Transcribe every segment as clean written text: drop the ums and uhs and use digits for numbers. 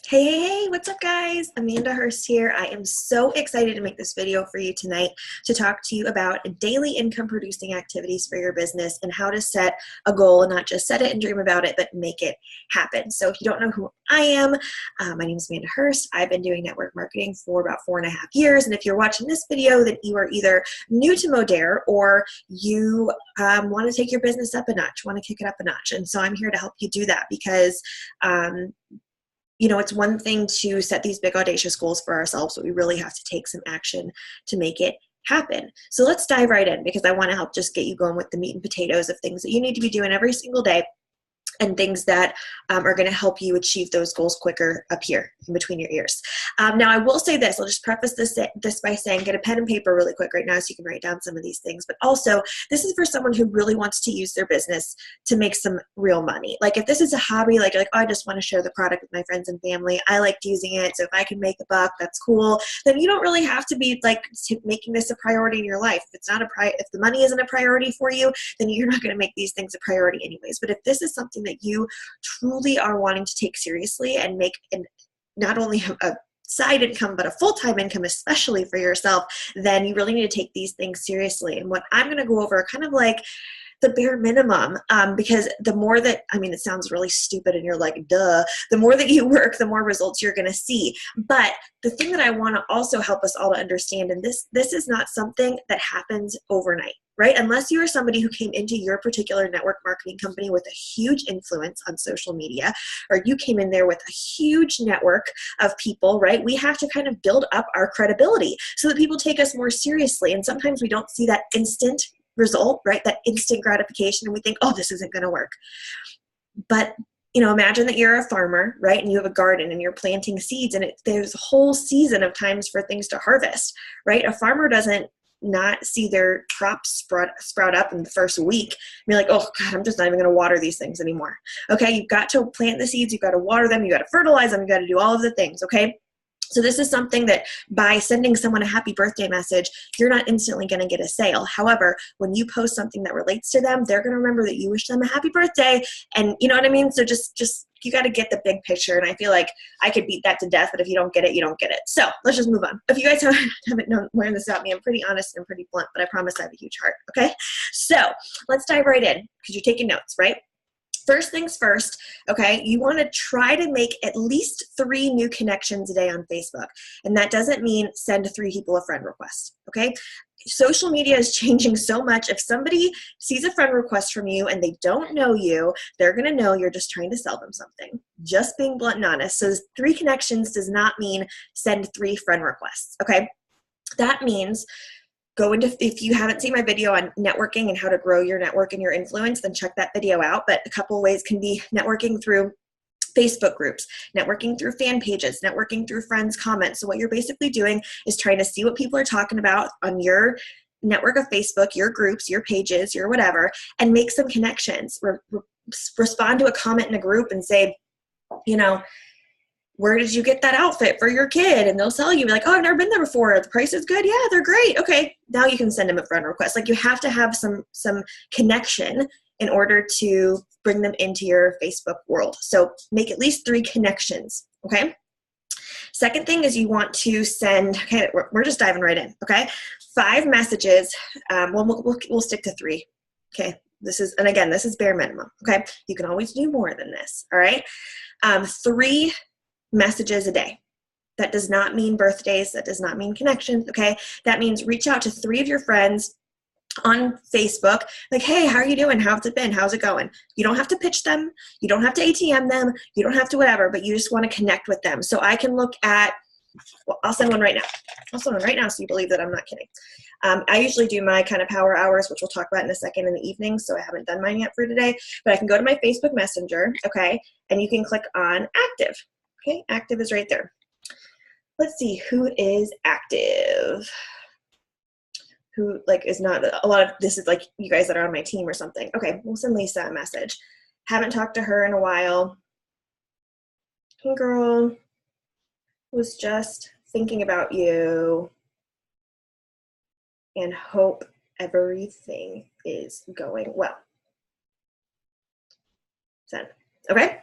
Hey, what's up guys? Amanda Hurst here. I am so excited to make this video for you tonight to talk to you about daily income producing activities for your business and how to set a goal and not just set it and dream about it, but make it happen. So if you don't know who I am, my name is Amanda Hurst. I've been doing network marketing for about 4.5 years. And if you're watching this video, then you are either new to Modere or you want to take your business up a notch, want to kick it up a notch. And so I'm here to help you do that because it's one thing to set these big audacious goals for ourselves, but we really have to take some action to make it happen. So let's dive right in because I want to help just get you going with the meat and potatoes of things that you need to be doing every single day and things that are going to help you achieve those goals quicker up here in between your ears. Now, I will say this. I'll just preface this by saying get a pen and paper really quick right now so you can write down some of these things. But also, this is for someone who really wants to use their business to make some real money. Like if this is a hobby, like oh, I just want to share the product with my friends and family. I liked using it, so if I can make a buck, that's cool. Then you don't really have to be like making this a priority in your life. If it's not if the money isn't a priority for you, then you're not going to make these things a priority anyways. But if this is something that you truly are wanting to take seriously and make not only a side income, but a full-time income, especially for yourself, then you really need to take these things seriously. And what I'm going to go over are kind of like the bare minimum, because the more that, it sounds really stupid and you're like, duh, the more that you work, the more results you're going to see. But the thing that I want to also help us all to understand, and this is not something that happens overnight, right? Unless you are somebody who came into your particular network marketing company with a huge influence on social media, or you came in there with a huge network of people, right? We have to kind of build up our credibility so that people take us more seriously. And sometimes we don't see that instant result, right? That instant gratification, and we think, oh, this isn't going to work. But imagine that you're a farmer, right? And you have a garden and you're planting seeds, and there's a whole season of times for things to harvest, right? A farmer doesn't not see their crops sprout up in the first week and be like, oh God, I'm just not even going to water these things anymore. Okay, you've got to plant the seeds, you've got to water them, you've got to fertilize them, you've got to do all of the things, okay? So this is something that by sending someone a happy birthday message, you're not instantly going to get a sale. However, when you post something that relates to them, they're going to remember that you wish them a happy birthday. And you know what I mean? So just you got to get the big picture. And I feel like I could beat that to death, but if you don't get it, you don't get it. So let's just move on. If you guys haven't learned this about me, I'm pretty honest and pretty blunt, but I promise I have a huge heart. Okay. So let's dive right in because you're taking notes, right? First things first, okay, you want to try to make at least 3 new connections a day on Facebook. And that doesn't mean send 3 people a friend request, okay? Social media is changing so much. If somebody sees a friend request from you and they don't know you, they're going to know you're just trying to sell them something. Just being blunt and honest. So 3 connections does not mean send 3 friend requests, okay? That means if you haven't seen my video on networking and how to grow your network and your influence, then check that video out. But a couple ways can be networking through Facebook groups, networking through fan pages, networking through friends' comments. So what you're basically doing is trying to see what people are talking about on your network of Facebook, your groups, your pages, your whatever, and make some connections. Respond to a comment in a group and say, where did you get that outfit for your kid? And they'll tell you like, oh, I've never been there before. The price is good. Yeah, they're great. Okay. Now you can send them a friend request. Like you have to have some connection in order to bring them into your Facebook world. So make at least 3 connections. Okay. Second thing is you want to send, okay, we're just diving right in. Okay. 5 messages. We'll stick to 3. Okay. This is bare minimum. Okay. You can always do more than this. All right. 3 messages a day. That does not mean birthdays. That does not mean connections. Okay. That means reach out to 3 of your friends on Facebook. Like, hey, how are you doing? How's it been? How's it going? You don't have to pitch them. You don't have to ATM them. You don't have to whatever, but you just want to connect with them. So I can look at, I'll send one right now. I'll send one right now so you believe that I'm not kidding. I usually do my kind of power hours, which we'll talk about in a second in the evening. So I haven't done mine yet for today, but I can go to my Facebook Messenger. Okay. And you can click on active. Okay, active is right there. Let's see who is active. Who is not a lot of this is like you guys that are on my team or something. Okay, we'll send Lisa a message. Haven't talked to her in a while. Hey girl, was just thinking about you and hope everything is going well. Send. Okay.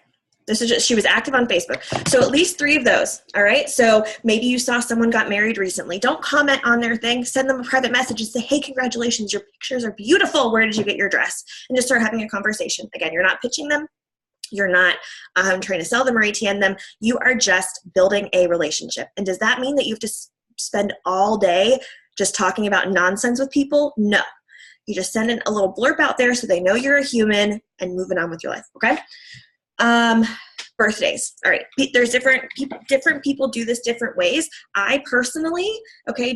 This is just, she was active on Facebook. So at least 3 of those, all right? So maybe you saw someone got married recently. Don't comment on their thing. Send them a private message and say, hey, congratulations, your pictures are beautiful. Where did you get your dress? And just start having a conversation. Again, you're not pitching them. You're not trying to sell them or ATM them. You are just building a relationship. And does that mean that you have to spend all day just talking about nonsense with people? No. You just send in a little blurb out there so they know you're a human and moving on with your life, okay? Birthdays. All right. There's different people do this different ways. I personally,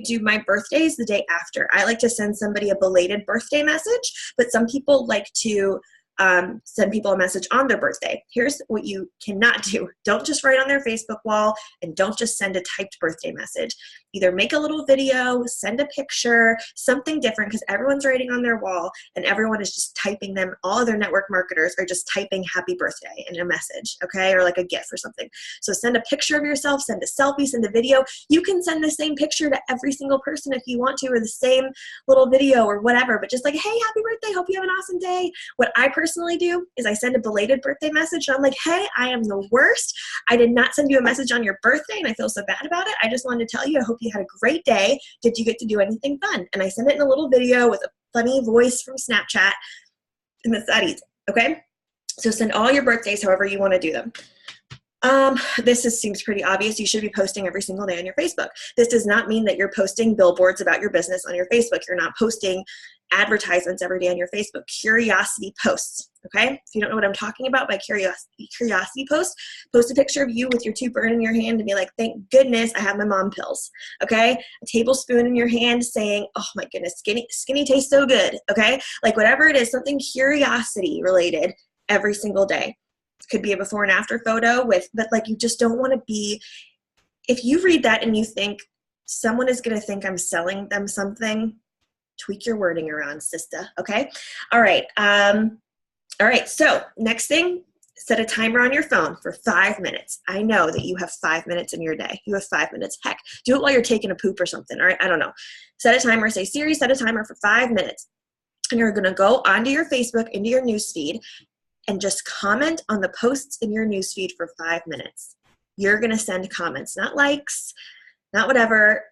do my birthdays the day after. I like to send somebody a belated birthday message, but some people like to send people a message on their birthday. Here's what you cannot do. Don't just write on their Facebook wall, and don't just send a typed birthday message. Either make a little video, send a picture, something different, because everyone's writing on their wall and everyone is just typing them. All of their network marketers are just typing happy birthday in a message, or like a GIF or something. So send a picture of yourself, send a selfie, send a video. You can send the same picture to every single person if you want to, or the same little video or whatever, but just like, hey, happy birthday, hope you have an awesome day. What I personally do is I send a belated birthday message, and I'm like, hey, I am the worst. I did not send you a message on your birthday, and I feel so bad about it. I just wanted to tell you, I hope you had a great day. Did you get to do anything fun? And I send it in a little video with a funny voice from Snapchat, and it's that easy, okay? So send all your birthdays however you want to do them. Seems pretty obvious. You should be posting every single day on your Facebook. This does not mean that you're posting billboards about your business on your Facebook. You're not posting advertisements every day on your Facebook. Curiosity posts, okay? If you don't know what I'm talking about by curiosity post, post a picture of you with your toothbrush in your hand and be like, thank goodness I have my mom pills, okay? A tablespoon in your hand saying, oh my goodness, skinny tastes so good, okay? Like whatever it is, something curiosity related every single day. Could be a before and after photo but like you just don't want to be, if you read that and you think someone is going to think I'm selling them something, tweak your wording around, sister, okay? All right. All right, so next thing, set a timer on your phone for 5 minutes. I know that you have 5 minutes in your day. You have 5 minutes. Heck, do it while you're taking a poop or something, all right? I don't know. Set a timer, say, Siri, set a timer for 5 minutes. And you're gonna go onto your Facebook, into your newsfeed, and just comment on the posts in your newsfeed for 5 minutes. You're gonna send comments, not likes, not whatever.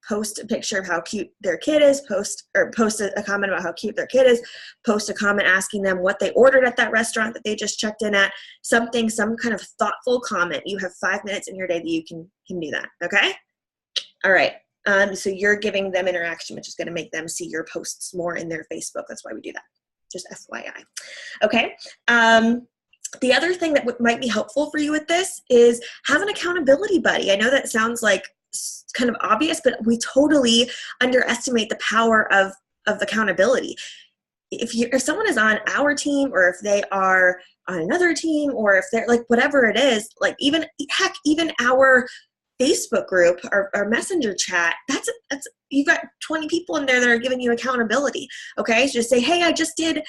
Post a picture of how cute their kid is, post a comment about how cute their kid is, post a comment asking them what they ordered at that restaurant that they just checked in at, some kind of thoughtful comment. You have 5 minutes in your day that you can do that, okay? All right, so you're giving them interaction, which is gonna make them see your posts more in their Facebook. That's why we do that, just FYI, okay? The other thing that might be helpful for you with this is have an accountability buddy. I know that sounds like kind of obvious, but we totally underestimate the power of accountability. If someone is on our team, or if they are on another team, or if they're like whatever it is, like even our Facebook group or messenger chat, that's you've got 20 people in there that are giving you accountability. Okay, so just say, hey, I did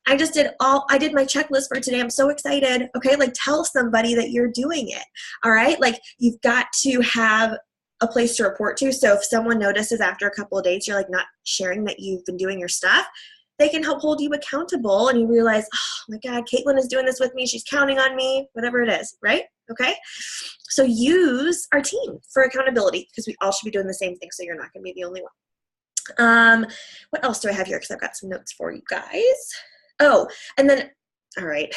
my checklist for today. I'm so excited. Okay, like tell somebody that you're doing it. All right, like you've got to have a place to report to. So if someone notices after a couple of days you're like not sharing that you've been doing your stuff, they can help hold you accountable, and you realize, oh my God, Caitlin is doing this with me. She's counting on me, whatever it is, right? Okay. So use our team for accountability, because we all should be doing the same thing. So you're not going to be the only one. What else do I have here? Because I've got some notes for you guys. Oh, and then, all right,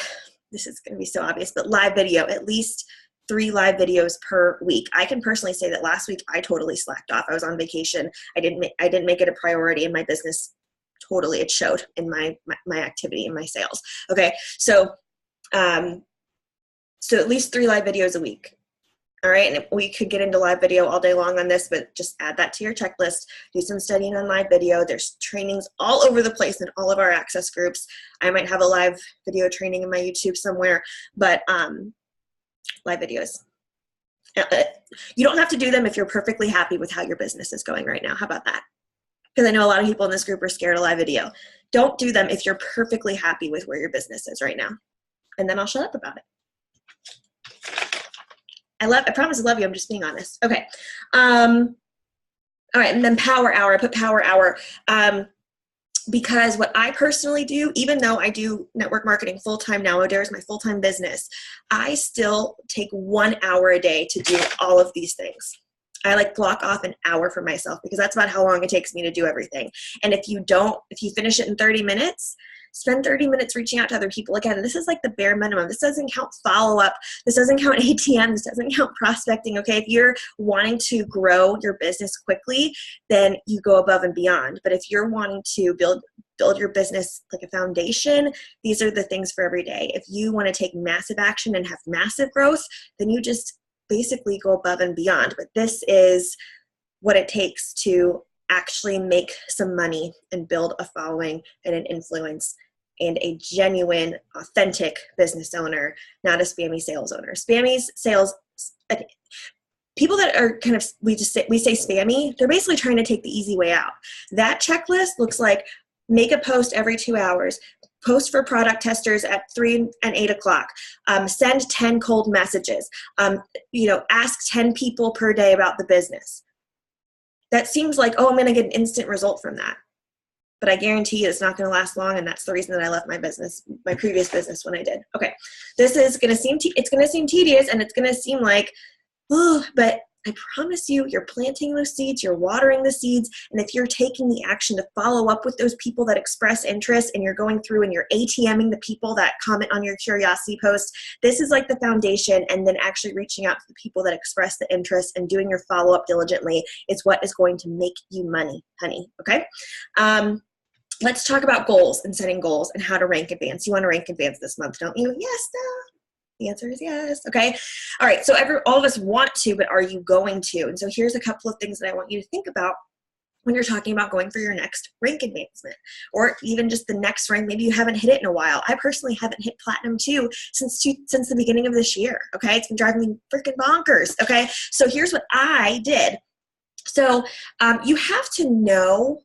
this is going to be so obvious, but live video, at least 3 live videos per week. I can personally say that last week I totally slacked off. I was on vacation. I didn't make it a priority in my business. Totally, it showed in my activity and my sales. Okay, so at least 3 live videos a week. All right, and we could get into live video all day long on this, but just add that to your checklist. Do some studying on live video. There's trainings all over the place in all of our access groups. I might have a live video training in my YouTube somewhere, but live videos. You don't have to do them if you're perfectly happy with how your business is going right now. How about that? Because I know a lot of people in this group are scared of live video. Don't do them if you're perfectly happy with where your business is right now. And then I'll shut up about it. I promise I love you. I'm just being honest. Okay. All right. And then power hour. I put power hour. Because what I personally do, even though I do network marketing full-time now, Odara is my full-time business, I still take 1 hour a day to do all of these things. I like block off an hour for myself because that's about how long it takes me to do everything. And if you finish it in 30 minutes, spend 30 minutes reaching out to other people. Again, this is like the bare minimum. This doesn't count follow-up. This doesn't count ATM. This doesn't count prospecting, okay? If you're wanting to grow your business quickly, then you go above and beyond. But if you're wanting to build your business like a foundation, these are the things for every day. If you want to take massive action and have massive growth, then you just basically go above and beyond. But this is what it takes to actually make some money and build a following and an influence and a genuine, authentic business owner, not a spammy sales owner. Spammy sales, people that are kind of, we say spammy, they're basically trying to take the easy way out. That checklist looks like make a post every 2 hours, post for product testers at 3 and 8 o'clock, send 10 cold messages, ask 10 people per day about the business. That seems like, oh, I'm going to get an instant result from that. But I guarantee you it's not going to last long, and that's the reason that I left my previous business when I did. Okay, this is going to seem, it's going to seem tedious, and it's going to seem like, oh, but I promise you, you're planting those seeds, you're watering the seeds, and if you're taking the action to follow up with those people that express interest, and you're going through and you're ATMing the people that comment on your curiosity post, this is like the foundation, and then actually reaching out to the people that express the interest and doing your follow-up diligently is what is going to make you money, honey, okay? Let's talk about goals and setting goals and how to rank advance. You want to rank advance this month, don't you? Yes, the answer is yes. Okay. All right. So all of us want to, but are you going to? And so here's a couple of things that I want you to think about when you're talking about going for your next rank advancement, or even just the next rank. Maybe you haven't hit it in a while. I personally haven't hit Platinum 2 since the beginning of this year. Okay. It's been driving me freaking bonkers. Okay. So here's what I did. So you have to know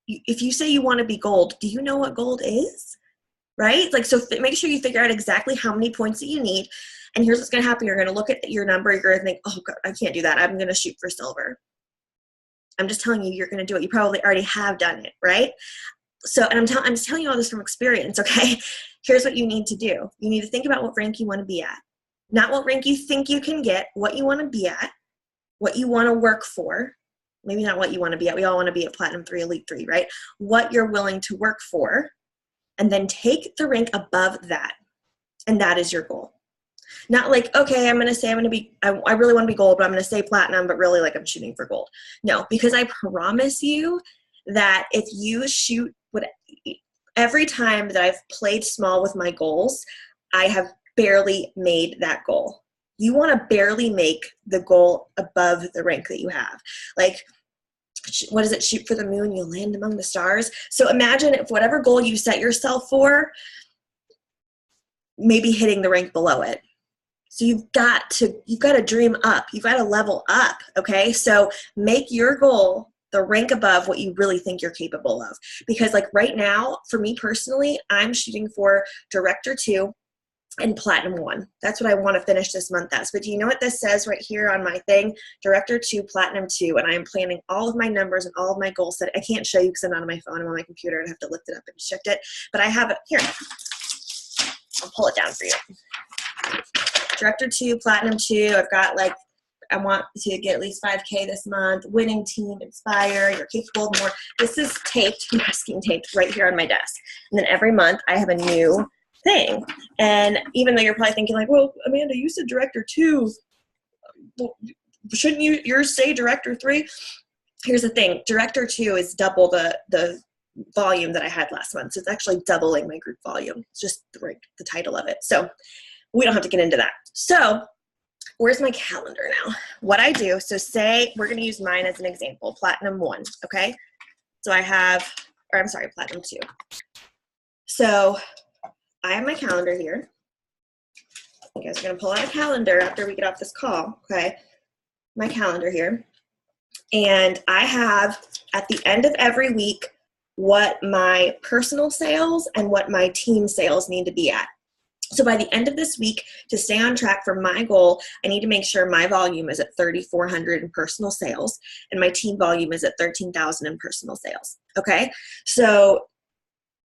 if you say you want to be gold, do you know what gold is? Right? Like, so make sure you figure out exactly how many points that you need. And here's what's going to happen. You're going to look at your number. You're going to think, oh God, I can't do that. I'm going to shoot for silver. I'm just telling you, you're going to do it. You probably already have done it, right? So, and I'm just telling you all this from experience, okay? Here's what you need to do. You need to think about what rank you want to be at. Not what rank you think you can get, what you want to be at, what you want to work for. Maybe not what you want to be at. We all want to be at Platinum 3, Elite 3, right? What you're willing to work for. And then take the rank above that. And that is your goal. Not like, okay, I'm going to say I really want to be gold, but I'm going to say platinum, but really like I'm shooting for gold. No, because I promise you that if you shoot every time that I've played small with my goals, I have barely made that goal. You want to barely make the goal above the rank that you have. Like, what is it? Shoot for the moon, you'll land among the stars. So imagine if whatever goal you set yourself for, maybe hitting the rank below it. So you've got to dream up. You've got to level up. Okay. So make your goal the rank above what you really think you're capable of. Because like right now, for me personally, I'm shooting for Director 2 and Platinum 1. That's what I want to finish this month as. But do you know what this says right here on my thing? Director 2, Platinum 2. And I am planning all of my numbers and all of my goals that I can't show you because I'm not on my phone. I'm on my computer and I have to lift it up and check it. But I have it here. I'll pull it down for you. Director 2, Platinum 2. I've got I want to get at least 5K this month. Winning team, inspire, you're capable of more. This is taped, masking taped right here on my desk. And then every month I have a new thing. And even though you're probably thinking like, well, Amanda, you said Director 2. Well, shouldn't yours say Director 3? Here's the thing. Director 2 is double the volume that I had last month. So it's actually doubling my group volume. It's just the title of it. So we don't have to get into that. So where's my calendar now? What I do, so say we're going to use mine as an example, Platinum 1, okay? So Platinum 2. So I have my calendar here. You guys are going to pull out a calendar after we get off this call, okay? My calendar here. And I have, at the end of every week, what my personal sales and what my team sales need to be at. So by the end of this week, to stay on track for my goal, I need to make sure my volume is at 3,400 in personal sales and my team volume is at 13,000 in personal sales. Okay. So,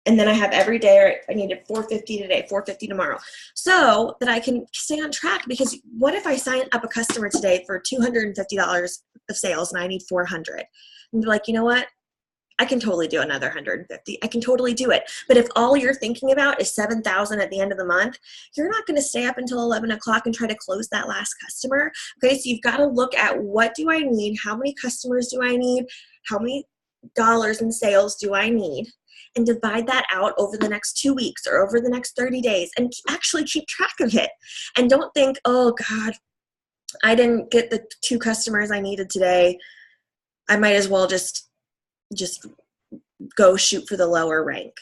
and then I have every day, I needed 450 today, 450 tomorrow, so that I can stay on track. Because what if I sign up a customer today for $250 of sales and I need 400? And be like, you know what? I can totally do another 150. I can totally do it. But if all you're thinking about is 7,000 at the end of the month, you're not going to stay up until 11 o'clock and try to close that last customer. Okay, so you've got to look at, what do I need? How many customers do I need? How many dollars in sales do I need? And divide that out over the next 2 weeks or over the next 30 days and actually keep track of it. And don't think, oh God, I didn't get the 2 customers I needed today. I might as well just go shoot for the lower rank.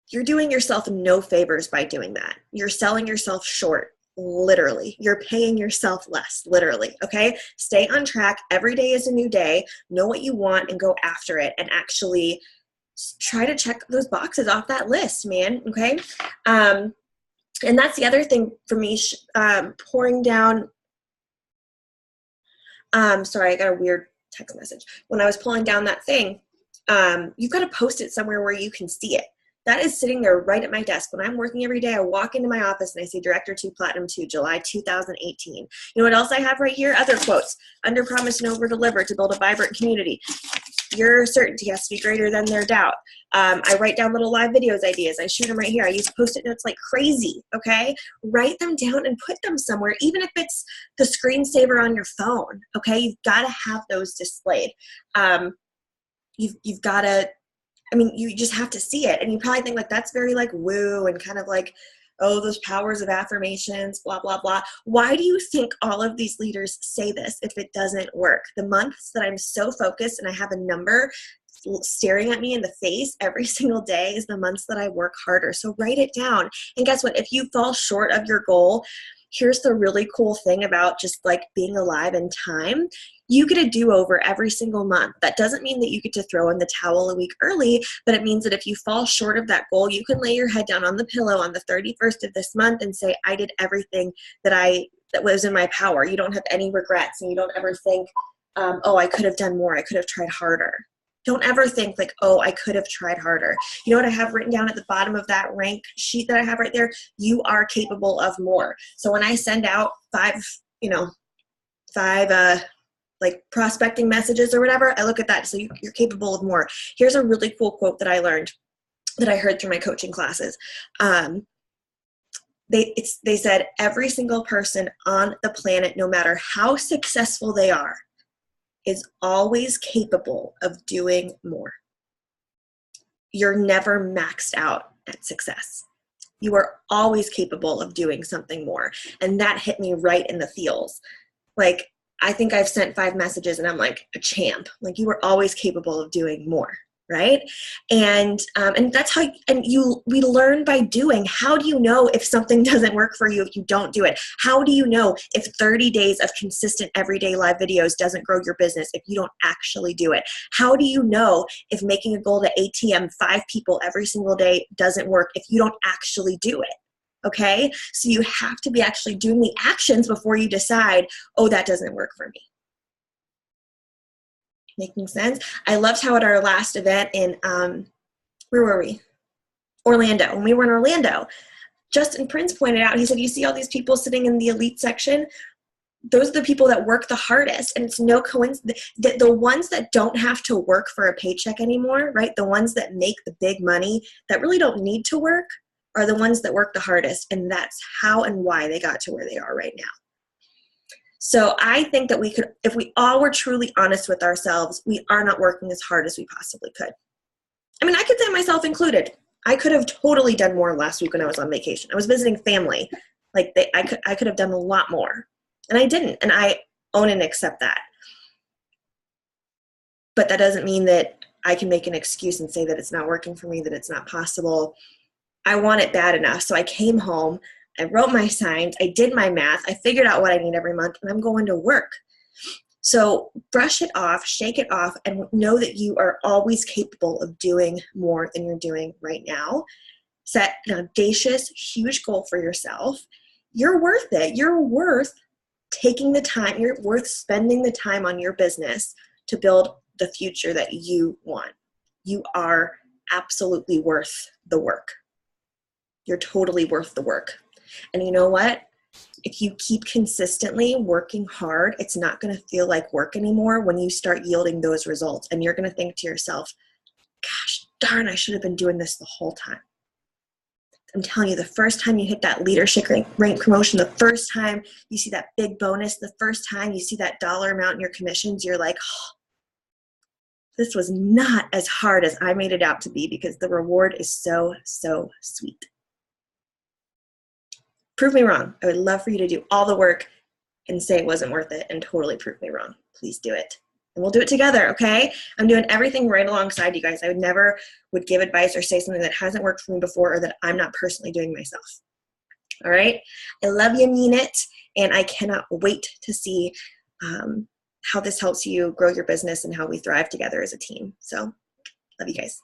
You're doing yourself no favors by doing that. You're selling yourself short, literally. You're paying yourself less, literally, okay? Stay on track. Every day is a new day. Know what you want and go after it, and actually try to check those boxes off that list, man, okay? And that's the other thing for me, pouring down, sorry, I got a weird text message. When I was pulling down that thing, you've got to post it somewhere where you can see it. That is sitting there right at my desk. When I'm working every day, I walk into my office and I see Director 2, Platinum 2, July 2018. You know what else I have right here? Other quotes. Under promise and over deliver to build a vibrant community. Your certainty has to be greater than their doubt. I write down little live videos ideas. I shoot them right here. I use Post-it notes like crazy, okay? Write them down and put them somewhere, even if it's the screensaver on your phone, okay? You've got to have those displayed. You've got to, I mean, you just have to see it. And you probably think like, that's very like woo and kind of like, oh, those powers of affirmations, blah, blah, blah. Why do you think all of these leaders say this if it doesn't work? The months that I'm so focused and I have a number staring at me in the face every single day is the months that I work harder. So write it down. And guess what? If you fall short of your goal, here's the really cool thing about just like being alive in time. You get a do-over every single month. That doesn't mean that you get to throw in the towel a week early, but it means that if you fall short of that goal, you can lay your head down on the pillow on the 31st of this month and say, I did everything that was in my power. You don't have any regrets, and you don't ever think, oh, I could have done more. I could have tried harder. Don't ever think like, oh, I could have tried harder. You know what I have written down at the bottom of that rank sheet that I have right there? You are capable of more. So when I send out five like prospecting messages or whatever, I look at that. So you're capable of more. Here's a really cool quote that I learned, that I heard through my coaching classes. They said, every single person on the planet, no matter how successful they are, is always capable of doing more. You're never maxed out at success. You are always capable of doing something more. And that hit me right in the feels. Like, I think I've sent 5 messages and I'm like a champ. Like, you are always capable of doing more, right? And that's how, we learn by doing. How do you know if something doesn't work for you if you don't do it? How do you know if 30 days of consistent everyday live videos doesn't grow your business if you don't actually do it? How do you know if making a goal to ATM 5 people every single day doesn't work if you don't actually do it? Okay, so you have to be actually doing the actions before you decide, oh, that doesn't work for me. Making sense? I loved how at our last event in, where were we? Orlando. When we were in Orlando, Justin Prince pointed out, he said, you see all these people sitting in the elite section? Those are the people that work the hardest. And it's no coincidence that the ones that don't have to work for a paycheck anymore, right? The ones that make the big money that really don't need to work are the ones that work the hardest. And that's how and why they got to where they are right now. So I think that we could, if we all were truly honest with ourselves, we are not working as hard as we possibly could. I mean, I could say myself included. I could have totally done more last week when I was on vacation. I was visiting family. Like I could have done a lot more. And I didn't. And I own and accept that. But that doesn't mean that I can make an excuse and say that it's not working for me, that it's not possible. I want it bad enough. So I came home, I wrote my signs, I did my math, I figured out what I need every month, and I'm going to work. So brush it off, shake it off, and know that you are always capable of doing more than you're doing right now. set an audacious, huge goal for yourself. You're worth it. You're worth taking the time. You're worth spending the time on your business to build the future that you want. You are absolutely worth the work. You're totally worth the work. And you know what? If you keep consistently working hard, it's not going to feel like work anymore when you start yielding those results. And you're going to think to yourself, gosh, darn, I should have been doing this the whole time. I'm telling you, the first time you hit that leadership rank promotion, the first time you see that big bonus, the first time you see that dollar amount in your commissions, you're like, oh, this was not as hard as I made it out to be, because the reward is so, so sweet. Prove me wrong. I would love for you to do all the work and say it wasn't worth it and totally prove me wrong. Please do it. And we'll do it together, okay? I'm doing everything right alongside you guys. I never would give advice or say something that hasn't worked for me before or that I'm not personally doing myself. All right? I love you, mean it, and I cannot wait to see how this helps you grow your business and how we thrive together as a team. So, love you guys.